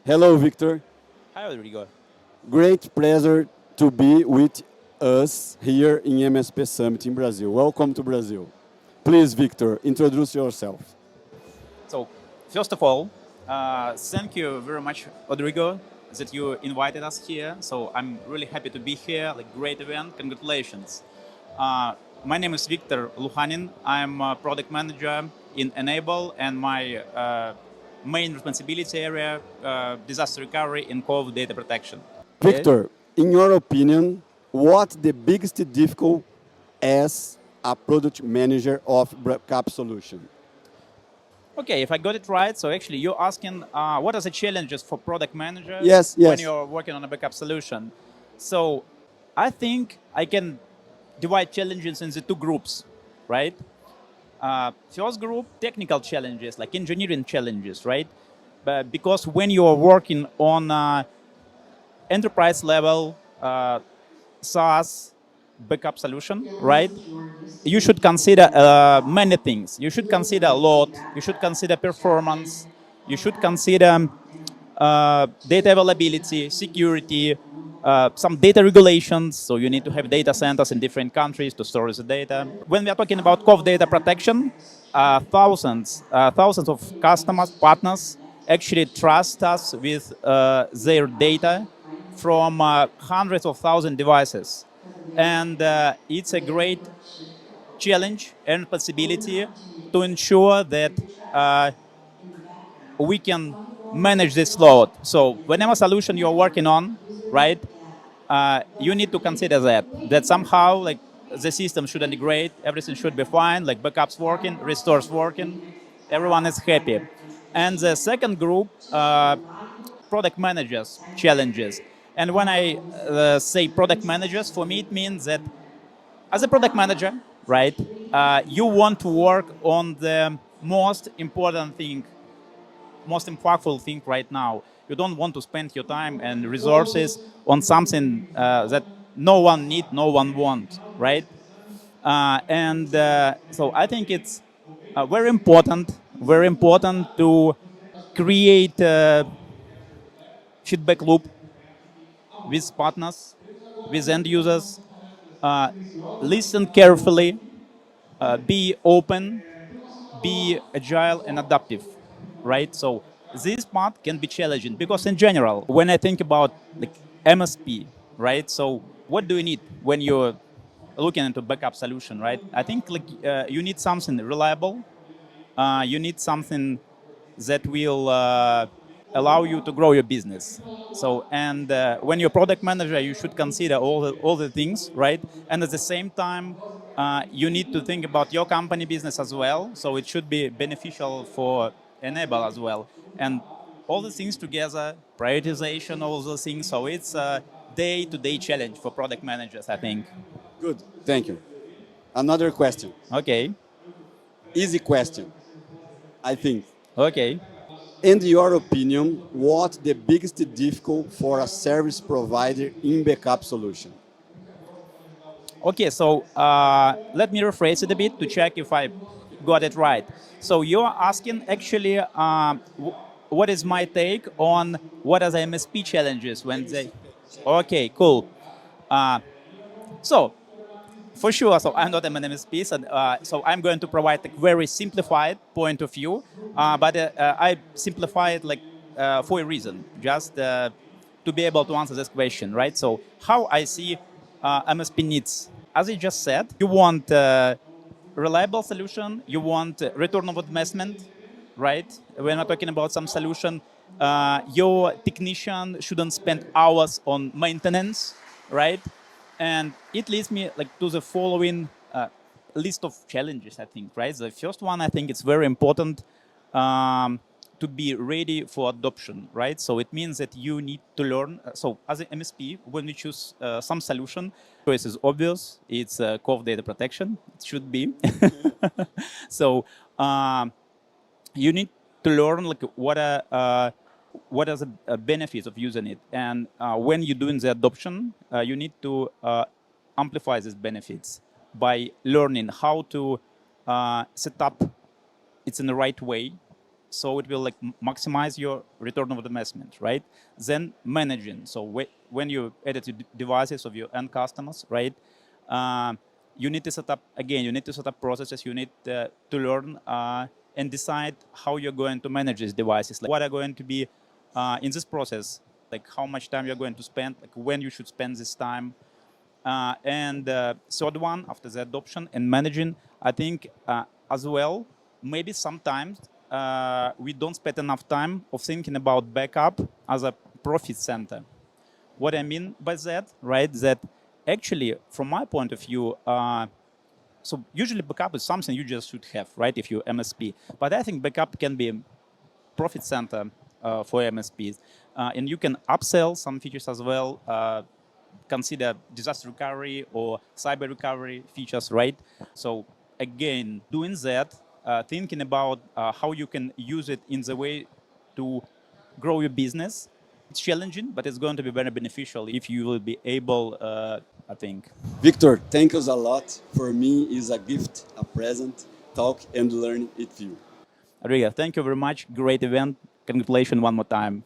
Hello, Victor. Hi, Rodrigo. Great pleasure to be with us here in MSP Summit in Brazil. Welcome to Brazil. Please, Victor, introduce yourself. So, first of all, thank you very much, Rodrigo, that you invited us here. So, I'm really happy to be here. Like, great event. Congratulations. Uh, my name is Viktar Lukhanin. I'm a product manager in Enable, and my main responsibility area, disaster recovery and COVID data protection. Okay. Victor, in your opinion, what the biggest difficult as a product manager of backup solution? Okay, if I got it right, so actually you're asking what are the challenges for product managers Yes, when yes. you're working on a backup solution? So I think I can divide challenges into two groups, right? First group, technical challenges, like engineering challenges, right? But because when you are working on enterprise level SaaS backup solution, right? You should consider many things. You should consider load. You should consider performance. You should consider data availability, security, some data regulations. So you need to have data centers in different countries to store the data. When we are talking about COVID data protection, thousands of customers, partners actually trust us with their data from hundreds of thousand devices. And it's a great challenge and possibility to ensure that uh, we can manage this load. So whenever solution you're working on, right, you need to consider that somehow like the system shouldn't degrade, everything should be fine, like backups working, restores working, everyone is happy. And the second group, product managers challenges. And when I say product managers, for me it means that as a product manager, right, you want to work on the most important thing, most impactful thing right now. You don't want to spend your time and resources on something that no one need, no one want, right? And so I think it's very important to create a feedback loop with partners, with end users, uh, listen carefully, be open, be agile and adaptive, right? So this part can be challenging because in general, when I think about like MSP, right? So what do you need when you're looking into backup solution, right? I think like you need something reliable. You need something that will allow you to grow your business. So, and when you're product manager, you should consider all the things, right? And at the same time, you need to think about your company business as well. So it should be beneficial for Enable as well. And all the things together, prioritization, all those things. So it's a day-to-day challenge for product managers, I think. Good. Thank you. Another question. Okay. Easy question, I think. Okay. In your opinion, what the biggest difficult for a service provider in backup solution? Okay, so let me rephrase it a bit to check if I got it right. So you're asking actually what is my take on what are the MSP challenges when they. Okay, cool. Uh, so for sure, so I'm not an MSP, so I'm going to provide a very simplified point of view, but I simplify it like for a reason, just to be able to answer this question, right? So how I see MSP needs. As I just said, you want a reliable solution, you want return of investment, right? We're not talking about some solution. Your technician shouldn't spend hours on maintenance, right? And it leads me like to the following list of challenges, I think, right? The first one, I think it's very important to be ready for adoption, right? So it means that you need to learn. So as an MSP, when we choose some solution, choice is obvious. It's COVID data protection. It should be. So you need to learn like what are the benefits of using it, and when you're doing the adoption, you need to amplify these benefits by learning how to set up it in the right way. so it will like maximize your return of investment, right? Then managing. So when you edit devices of your end customers, right? You need to set up again. You need to set up processes. You need to learn and decide how you're going to manage these devices. Like what are going to be in this process, like how much time you're going to spend, like when you should spend this time. And third one, after the adoption and managing, I think as well, maybe sometimes we don't spend enough time of thinking about backup as a profit center. What I mean by that, right, that actually, from my point of view, so usually backup is something you just should have, right, if you're MSP. But I think backup can be a profit center for MSPs. And you can upsell some features as well, consider disaster recovery or cyber recovery features, right? So again, doing that, thinking about how you can use it in the way to grow your business. It's challenging, but it's going to be very beneficial if you will be able, I think. Viktor, thank you a lot. For me, it's a gift, a present, talk and learn it with you. Rodrigo, thank you very much. Great event. Congratulations one more time.